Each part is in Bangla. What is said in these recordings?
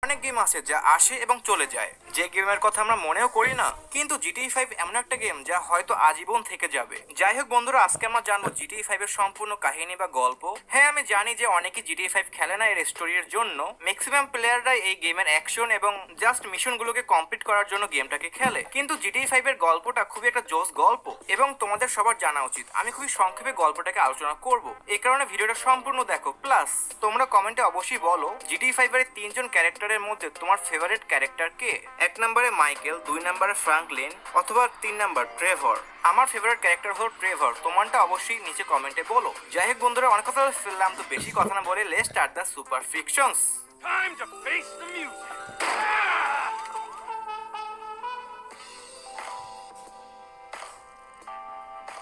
অনেক গেম আছে যা আসে এবং চলে যায়, যে গেমের কথা আমরা মনেও করি না, কিন্তু জিটিএ 5 এমন একটা গেম যা হয়তো আজীবন থেকে যাবে। যাই হোক বন্ধুরা, আজকে আমরা জানবো জিটিএ 5 এর সম্পূর্ণ কাহিনী বা গল্প। হ্যাঁ, আমি জানি যে অনেকেই জিটিএ 5 খেলে না এর স্টোরির জন্য। ম্যাক্সিমাম প্লেয়াররাই এই গেমের অ্যাকশন এবং জাস্ট মিশনগুলোকে কমপ্লিট করার জন্য গেমটাকে খেলে, কিন্তু জিটিএ 5 এর গল্পটা খুবই একটা জোস গল্প এবং তোমাদের সবার জানা উচিত। আমি খুবই সংক্ষেপে গল্পটাকে আলোচনা করব, এই কারণে ভিডিওটা সম্পূর্ণ দেখো। প্লাস তোমরা কমেন্টে অবশ্যই বলো জিটিএ 5 এর তিনজন ক্যারেক্টারের মধ্যে তোমার ফেভারিট ক্যারেক্টার কে। 1 নম্বরে মাইকেল, 2 নম্বরে ফ্রাঙ্কলিন অথবা 3 নম্বর ট্রেভর। আমার ফেভারিট ক্যারেক্টার হল ট্রেভর, তোমারটা অবশ্যই নিচে কমেন্টে বলো। যাই হোক বন্ধুরা, অনেক কথা ফেললাম, তো বেশি কথা না বলে let's start the super fictions. Time to face the music.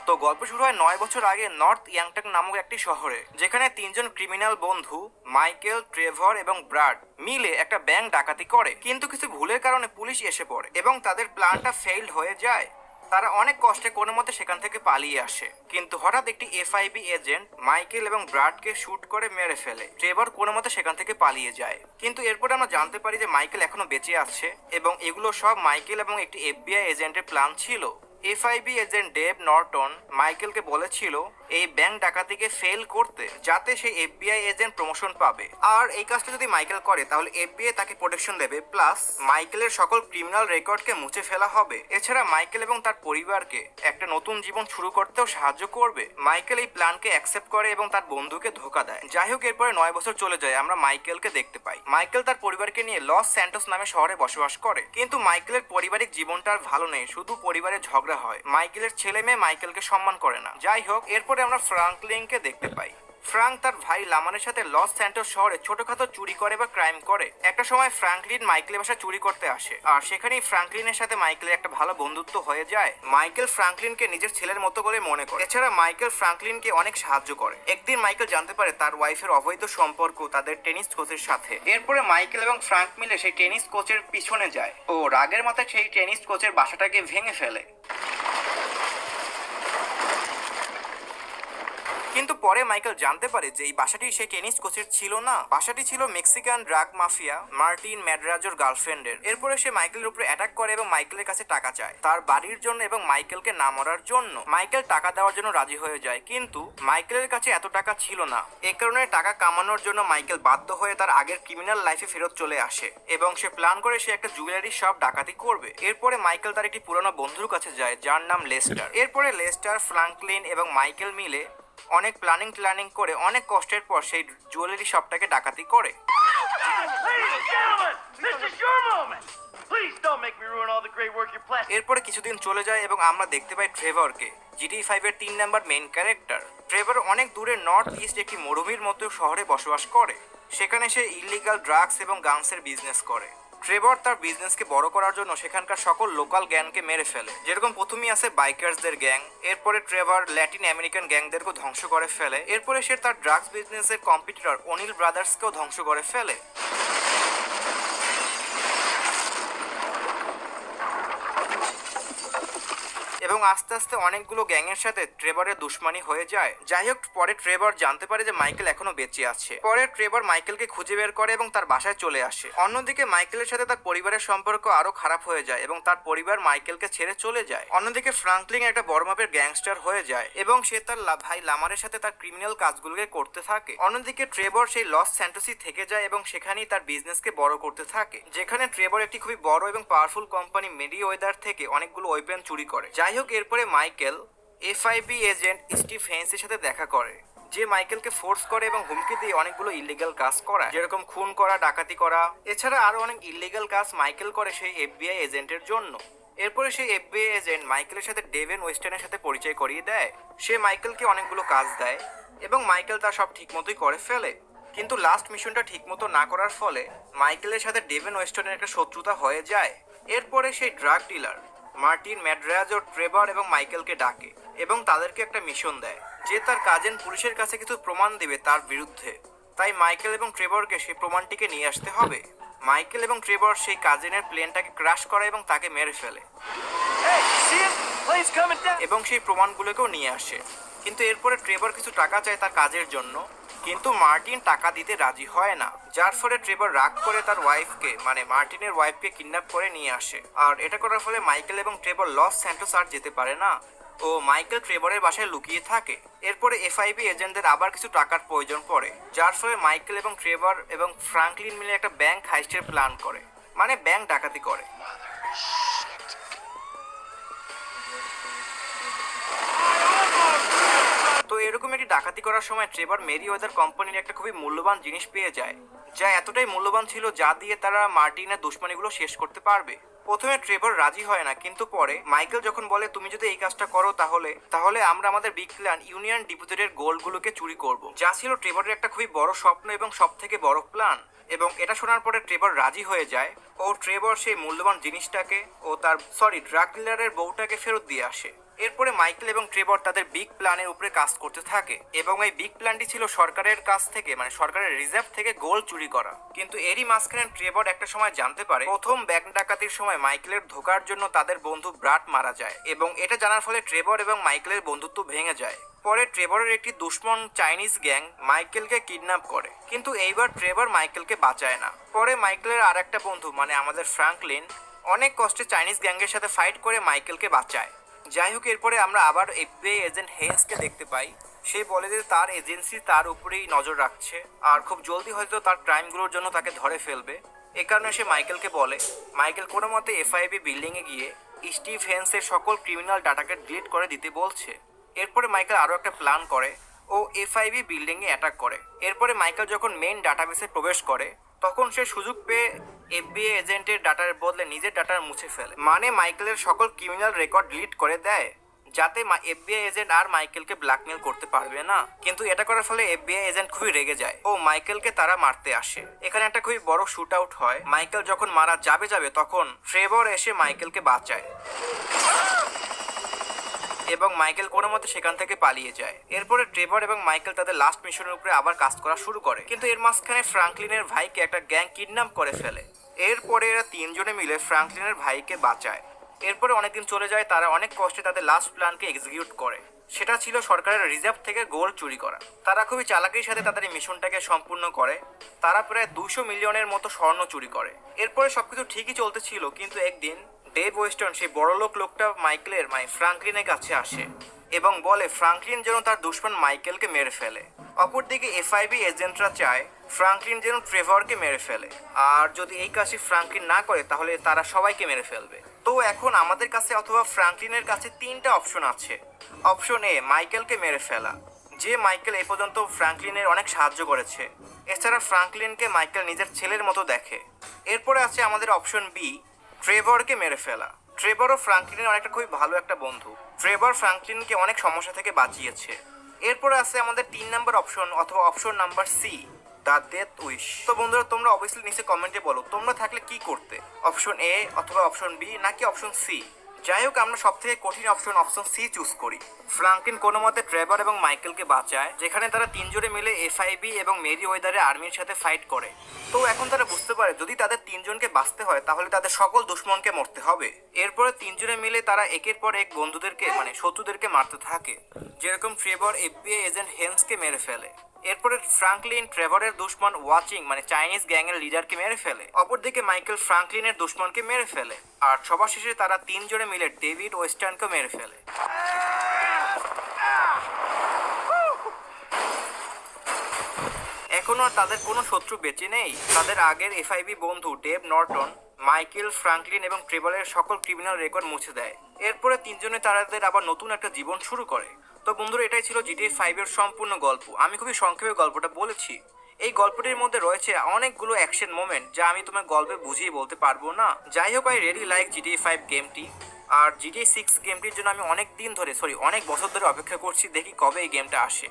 তো গল্প শুরু হয় 9 বছর আগে নর্থ ইয়াংটক নামক একটি শহরে, যেখানে তিনজন ক্রিমিনাল বন্ধু মাইকেল, ট্রেভর এবং ব্রাড মিলে একটা ব্যাংক ডাকাতি করে, কিন্তু কিছু ভুলের কারণে পুলিশ এসে পড়ে এবং তাদের প্ল্যানটা ফেইল্ড হয়ে যায়। তারা অনেক কষ্টে কোনো মতে সেখান থেকে পালিয়ে আসে, কিন্তু হঠাৎ একটি এফআইবি এজেন্ট মাইকেল এবং ব্রাডকে শুট করে মেরে ফেলে। ট্রেভর কোনো মতে সেখান থেকে পালিয়ে যায়, কিন্তু এরপরে আমরা জানতে পারি যে মাইকেল এখনো বেঁচে আছে এবং এগুলো সব মাইকেল এবং একটি এফবিআই এজেন্টের প্ল্যান ছিল। এফআইবি এজেন্ট ডেভ নর্টন মাইকেলকে বলেছিল এই ব্যাংক ডাকাতিকে ফেল করতে, যাতে সেই এফবিআই এজেন্ট প্রমোশন পাবে, আর এই কাজটা যদি মাইকেল করে তাহলে এফবিআই তাকে প্রোটেকশন দেবে, প্লাস মাইকেলের সকল ক্রিমিনাল রেকর্ডকে মুছে ফেলা হবে। এছাড়া মাইকেল এবং তার পরিবারকে একটা নতুন জীবন শুরু করতেও সাহায্য করবে। মাইকেল এই প্ল্যানকে অ্যাকসেপ্ট করে এবং তার বন্ধুকে ধোকা দেয়। যাই হোক, এরপরে 9 বছর চলে যায়, আমরা মাইকেলকে দেখতে পাই। মাইকেল তার পরিবারকে নিয়ে লস স্যান্টোস নামে শহরে বসবাস করে, কিন্তু মাইকেলের পারিবারিক জীবনটা আর ভালো নেই, শুধু পরিবারের ঝগড়া হয়। মাইকেলের ছেলে মেয়ে মাইকেলকে সম্মান করে না। যাই হোক, এরপরে আমরা ফ্রাঙ্কলিনকে দেখতে পাই। ফ্রাঙ্ক তার ভাই লামানের সাথে লস স্যান্টোস শহরে ছোটখাটো চুরি করে বা ক্রাইম করে। একটা সময় ফ্রাঙ্কলিন মাইকেলের বাসায় চুরি করতে আসে, আর সেখানেই ফ্রাঙ্কলিনের সাথে মাইকেলের একটা ভালো বন্ধুত্ব হয়ে যায়। মাইকেল ফ্রাঙ্কলিনকে নিজের ছেলের মতো করে মনে করে। এছাড়া মাইকেল ফ্রাঙ্কলিনকে অনেক সাহায্য করে। একদিন মাইকেল জানতে পারে তার ওয়াইফের অবৈধ সম্পর্ক তাদের টেনিস কোচের সাথে। এরপরে মাইকেল এবং ফ্রাঙ্ক মিলে সেই টেনিস কোচের পিছনে যায় ও রাগের মাথায় সেই টেনিস কোচের বাসাটাকে ভেঙে ফেলে। কিন্তু পরে মাইকেল জানতে পারে যে এই বাসাটি সেই টেনিস কোচের ছিল না, বাসাটি ছিল মেক্সিকান ড্রাগ মাফিয়া মার্টিন ম্যাড্রাজোর গার্লফ্রেন্ডের। এরপরে সে মাইকেলের উপরে অ্যাটাক করে এবং মাইকেলের কাছে টাকা চায় তার বাড়ির জন্য এবং মাইকেলকে না মরার জন্য। মাইকেল টাকা দেওয়ার জন্য রাজি হয়ে যায়, কিন্তু মাইকেলের কাছে এত টাকা ছিল না। এ কারণে টাকা কামানোর জন্য মাইকেল বাধ্য হয়ে তার আগের ক্রিমিনাল লাইফে ফেরত চলে আসে এবং সে প্ল্যান করে সে একটা জুয়েলারি শপ ডাকাতি করবে। এরপরে মাইকেল তার একটি পুরনো বন্ধুর কাছে যায় যার নাম লেস্টার। এরপরে লেস্টার, ফ্রাঙ্কলিন এবং মাইকেল মিলে অনেক প্ল্যানিং করে অনেক কষ্টের পর সেই জুয়েলারি শপটাকে ডাকাতি করে। Ladies and gentlemen, this is your moment. Please don't make me ruin all the great work you're planning. এরপরে কিছুদিন চলে যায় এবং আমরা দেখতে পাই ট্রেভরকে, জিটিএ 5 এর 3 নাম্বার মেইন ক্যারেক্টার। ট্রেভর অনেক দূরে নর্থ ইস্ট একটি মরুভূমির মতো শহরে বসবাস করে। সেখানে সে ইলিগাল ড্রাগস এবং গানসের বিজনেস করে। ট্রেভর তার বিজনেসকে বড় করার জন্য সেখানকার সকল লোকাল গ্যাংকে মেরে ফেলে, যেরকম প্রথমেই আছে বাইকার্সদের গ্যাং। এরপরে ট্রেভর ল্যাটিন আমেরিকান গ্যাংদেরকেও ধ্বংস করে ফেলে। এরপরে সে তার ড্রাগস বিজনেসের কম্পিটিটর অনিল ব্রাদার্সকেও ধ্বংস করে ফেলে। এবং আস্তে আস্তে অনেকগুলো গ্যাংয়ের সাথে ট্রেভরের দুশ্মনী হয়ে যায়। যাই হোক, পরে ট্রেভর জানতে পারে যে মাইকেল এখনো বেঁচে আছে। পরে ট্রেভর মাইকেলকে খুঁজে বের করে এবং তার বাসায় চলে আসে। অন্যদিকে মাইকেলের সাথে তার পরিবারের সম্পর্ক আরো খারাপ হয়ে যায় এবং তার পরিবার মাইকেলকে ছেড়ে চলে যায়। অন্যদিকে ফ্রাঙ্কলিন একটা বড় মাপের গ্যাংস্টার হয়ে যায় এবং সে তার ভাই লামারের সাথে তার ক্রিমিনাল কাজগুলোকে করতে থাকে। অন্যদিকে ট্রেভর সেই লস স্যান্টোসি থেকে যায় এবং সেখানেই তার বিজনেসকে বড় করতে থাকে, যেখানে ট্রেভর একটি খুবই বড় এবং পাওয়ারফুল কোম্পানি মেরিওয়েদার থেকে অনেকগুলো ওয়েপেন চুরি করে। যাই হোক, এরপরে মাইকেল এফআইবি এজেন্ট স্টিভ হেন্সের সাথে দেখা করে, যে মাইকেলকে ফোর্স করে এবং হুমকি দিয়ে অনেকগুলো ইলিগাল কাজ করা, যেরকম খুন করা, ডাকাতি করা। এছাড়া আরো অনেক ইলিগাল কাজ মাইকেল করে সেই এফবিআই এজেন্টের জন্য। এরপরে সেই এফবিআই এজেন্ট মাইকেলের সাথে ডেভেন ওয়েস্টার্নের সাথে পরিচয় করিয়ে দেয়। সে মাইকেলকে অনেকগুলো কাজ দেয় এবং মাইকেল তা সব ঠিকমতোই করে ফেলে, কিন্তু লাস্ট মিশনটা ঠিকমতো না করার ফলে মাইকেলের সাথে ডেভেন ওয়েস্টার্নের একটা শত্রুতা হয়ে যায়। এরপরে সেই ড্রাগ ডিলার মার্টিন ম্যাড্রাজো ট্রেভর এবং মাইকেলকে ডাকে এবং তাদেরকে একটা মিশন দেয় যে তার কাজিন পুলিশের কাছে কিছু প্রমাণ দেবে তার বিরুদ্ধে। তাই মাইকেল এবং ট্রেভরকে সেই প্রমাণটিকে নিয়ে আসতে হবে। মাইকেল এবং ট্রেভর সেই কাজিনের প্লেনটাকে ক্র্যাশ করে এবং তাকে মেরে ফেলে Hey, see him? Plane's coming down. এবং সেই প্রমাণগুলোকেও নিয়ে আসে। কিন্তু এরপরে ট্রেভর কিছু টাকা চায় তার কাজের জন্য, কিন্তু মার্টিন টাকা দিতে রাজি হয় না, যার ফলে ট্রেভর রাগ করে তার ওয়াইফকে মানে মার্টিনের ওয়াইফকে কিডন্যাপ করে নিয়ে আসে। আর এটা করার ফলে মাইকেল এবং ট্রেভর লস স্যান্টোস আর যেতে পারে না ও মাইকেল ট্রেভরের বাসায় লুকিয়ে থাকে। এরপরে এফআইবি এজেন্টদের আবার কিছু টাকার প্রয়োজন পড়ে, যার ফলে মাইকেল এবং ট্রেভর এবং ফ্রাঙ্কলিন মিলে একটা ব্যাংক হাইস্টের প্ল্যান করে, মানে ব্যাংক ডাকাতি করে। তো এরকম একটি ডাকাতি করার সময় ট্রেভর মেরিওয়েদার কোম্পানির একটা খুবই মূল্যবান জিনিস পেয়ে যায়, যা এতটাই মূল্যবান ছিল যা দিয়ে তারা মার্টিনের দুশ্মনীগুলো শেষ করতে পারবে। প্রথমে ট্রেভর রাজি হয় না, কিন্তু পরে মাইকেল যখন বলে তুমি যদি এই কাজটা করো তাহলে আমরা আমাদের বিগ প্ল্যান ইউনিয়ন ডিপোজিটের গোল্ডগুলোকে চুরি করব, যা ছিল ট্রেভরের একটা খুবই বড় স্বপ্ন এবং সব থেকে বড় প্ল্যান। এবং এটা শোনার পরে ট্রেভর রাজি হয়ে যায় ও ট্রেভর সেই মূল্যবান জিনিসটাকে ও তার ড্রাগ ডিলারের বউটাকে ফেরত দিয়ে আসে। এরপরে মাইকেল এবং ট্রেভর তাদের বিগ প্ল্যানের উপরে কাজ করতে থাকে এবং এই বিগ প্ল্যানটি ছিল সরকারের কাছ থেকে মানে সরকারের রিজার্ভ থেকে গোল্ড চুরি করা। কিন্তু এরই মাঝখানে ট্রেভর একটা সময় জানতে পারে প্রথম ব্যাংক ডাকাতির সময় মাইকেলের ধোকার জন্য তাদের বন্ধু ব্রাড মারা যায়, এবং এটা জানার ফলে ট্রেভর এবং মাইকেলের বন্ধুত্ব ভেঙে যায়। পরে ট্রেভরের একটি দুশ্মন চাইনিজ গ্যাং মাইকেলকে কিডন্যাপ করে, কিন্তু এইবার ট্রেভর মাইকেলকে বাঁচায় না। পরে মাইকেলের আর একটা বন্ধু মানে আমাদের ফ্রাঙ্কলিন অনেক কষ্টে চাইনিজ গ্যাংয়ের সাথে ফাইট করে মাইকেলকে বাঁচায়। যাই হোক, এরপরে আমরা আবার এফবিআই এজেন্ট হেন্সকে দেখতে পাই। সে বলে যে তার এজেন্সি তার উপরেই নজর রাখছে আর খুব জলদি হয়তো তার ক্রাইমগুলোর জন্য তাকে ধরে ফেলবে। এ কারণে সে মাইকেলকে বলে মাইকেল কোনো মতে এফআইবি বিল্ডিংয়ে গিয়ে স্টিভ হেন্সের সকল ক্রিমিনাল ডাটাকে ডিলিট করে দিতে বলছে। এরপরে মাইকেল আরও একটা প্ল্যান করে ও এফআইবি বিল্ডিংয়ে অ্যাটাক করে। এরপরে মাইকেল যখন মেইন ডাটাবেসে প্রবেশ করে তখন সে সুযোগ পেয়ে এফবিআই এজেন্টের ডাটার বদলে নিজের ডাটা মুছে ফেলে, মানে মাইকেলের সকল ক্রিমিনাল রেকর্ড ডিলিট করে দেয়, যাতে এফবিআই এজেন্ট আর মাইকেলকে ব্ল্যাকমেল করতে পারবে না। কিন্তু এটা করার ফলে এফবিআই এজেন্ট খুবই রেগে যায় ও মাইকেলকে তারা মারতে আসে। এখানে একটা খুবই বড় শুট আউট হয়। মাইকেল যখন মারা যাবে তখন ট্রেভর এসে মাইকেলকে বাঁচায় এবং মাইকেল কোনো মতে সেখান থেকে পালিয়ে যায়। এরপরে ট্রেভর এবং মাইকেল তাদের লাস্ট মিশনের উপরে আবার কাজ করা শুরু করে, কিন্তু এর মাঝখানে ফ্রাঙ্কলিনের ভাইকে একটা গ্যাং কিডন্যাপ করে ফেলে। এরপরে এরা তিনজনে মিলে ফ্রাঙ্কলিনের ভাইকে বাঁচায়। এরপরে অনেকদিন চলে যায়, তারা অনেক কষ্টে তাদের লাস্ট প্ল্যানকে এক্সিকিউট করে। সেটা ছিল সরকারের রিজার্ভ থেকে গোল্ড চুরি করা। তারা খুবই চালাকির সাথে তাদের এই মিশনটাকে সম্পূর্ণ করে। তারা প্রায় 200 মিলিয়নের মতো স্বর্ণ চুরি করে। এরপরে সবকিছু ঠিকই চলতেছিল, কিন্তু একদিন ডেভ ওয়েস্টার্ন সেই বড়লোক লোকটা মাইকেলের ফ্রাঙ্কলিনের কাছে আসে এবং বলে ফ্রাঙ্কলিন যেন তার দুশ্মন মাইকেলকে মেরে ফেলে। অপরদিকে এফআইবি এজেন্টরা চায় ফ্রাঙ্কলিন যেন ট্রেভরকে মেরে ফেলে, আর যদি এই কাজটি ফ্রাঙ্কলিন না করে তাহলে তারা সবাইকে মেরে ফেলবে। তো এখন আমাদের কাছে অথবা ফ্রাঙ্কলিনের কাছে তিনটা অপশন আছে। অপশন এ, মাইকেলকে মেরে ফেলা, যে মাইকেল এ পর্যন্ত ফ্রাঙ্কলিনের অনেক সাহায্য করেছে। এছাড়া ফ্রাঙ্কলিনকে মাইকেল নিজের ছেলের মতো দেখে। এরপরে আছে আমাদের অপশন বি, ট্রেভরকে মেরে ফেলা। ট্রেভর ও ফ্রাঙ্কলিনের অনেকটা খুবই ভালো একটা বন্ধু। ট্রেভর ফ্রাঙ্কলিনকে অনেক সমস্যা থেকে বাঁচিয়েছে। এরপরে আছে আমাদের 3 নম্বর অপশন অথবা option number C, the death wish. তো বন্ধুরা, তোমরা অবভিয়াসলি নিচে কমেন্টে বলো তোমরা থাকলে কি করতে, অপশন এ অথবা অপশন বি নাকি অপশন সি। যাই হোক, আমরা সব থেকে কঠিন অপশন সি চুজ করি। ফ্রাঙ্কলিন কোনো মতে ট্রেভর এবং মাইকেলকে বাঁচায়, যেখানে তারা তিনজনে মিলে এফআইবি এবং মেরিওয়েদারের আর্মির সাথে ফাইট করে। তো এখন তারা বুঝতে পারে যদি তাদের তিনজনকে বাঁচতে হয় তাহলে তাদের সকল দুশ্মনকে মরতে হবে। এরপরে তিনজনে মিলে তারা একের পর এক বন্ধুদেরকে শত্রুদেরকে মারতে থাকে। যেরকম ট্রেভর এফবিআই এজেন্ট হেন্সকে মেরে ফেলে। এরপরে ফ্রাঙ্কলিন ট্রেভরের দুশ্মন ওয়াচিং চাইনিজ গ্যাংয়ের লিডারকে মেরে ফেলে। অপরদিকে মাইকেল ফ্রাঙ্কলিনের দুশ্মনকে মেরে ফেলে। আর সবার শেষে তারা তিনজনে মিলে ডেভিড ওয়েস্টার্নকে মেরে ফেলে। এখনো আর তাদের কোনো শত্রু বেঁচে নেই। তাদের আগের এফআইবি বন্ধু ডেভ নর্টন মাইকেল, ফ্রাঙ্কলিন এবং ট্রেভরের সকল ক্রিমিনাল রেকর্ড মুছে দেয়। এরপরে তিনজনে তাদের আবার নতুন একটা জীবন শুরু করে। তো বন্ধুরা, এটাই ছিল GTA 5 এর সম্পূর্ণ গল্প। আমি খুবই সংক্ষেপে গল্পটা বলেছি। এই গল্পটির মধ্যে রয়েছে অনেকগুলো অ্যাকশন মোমেন্ট যা আমি তোমার গল্পে বুঝিয়ে বলতে পারবো না। যাই হোক, আই রিয়েলি লাইক GTA 5 গেমটি। আর GTA 6 গেমটির জন্য আমি অনেক বছর ধরে অপেক্ষা করছি, দেখি কবে এই গেমটা আসে।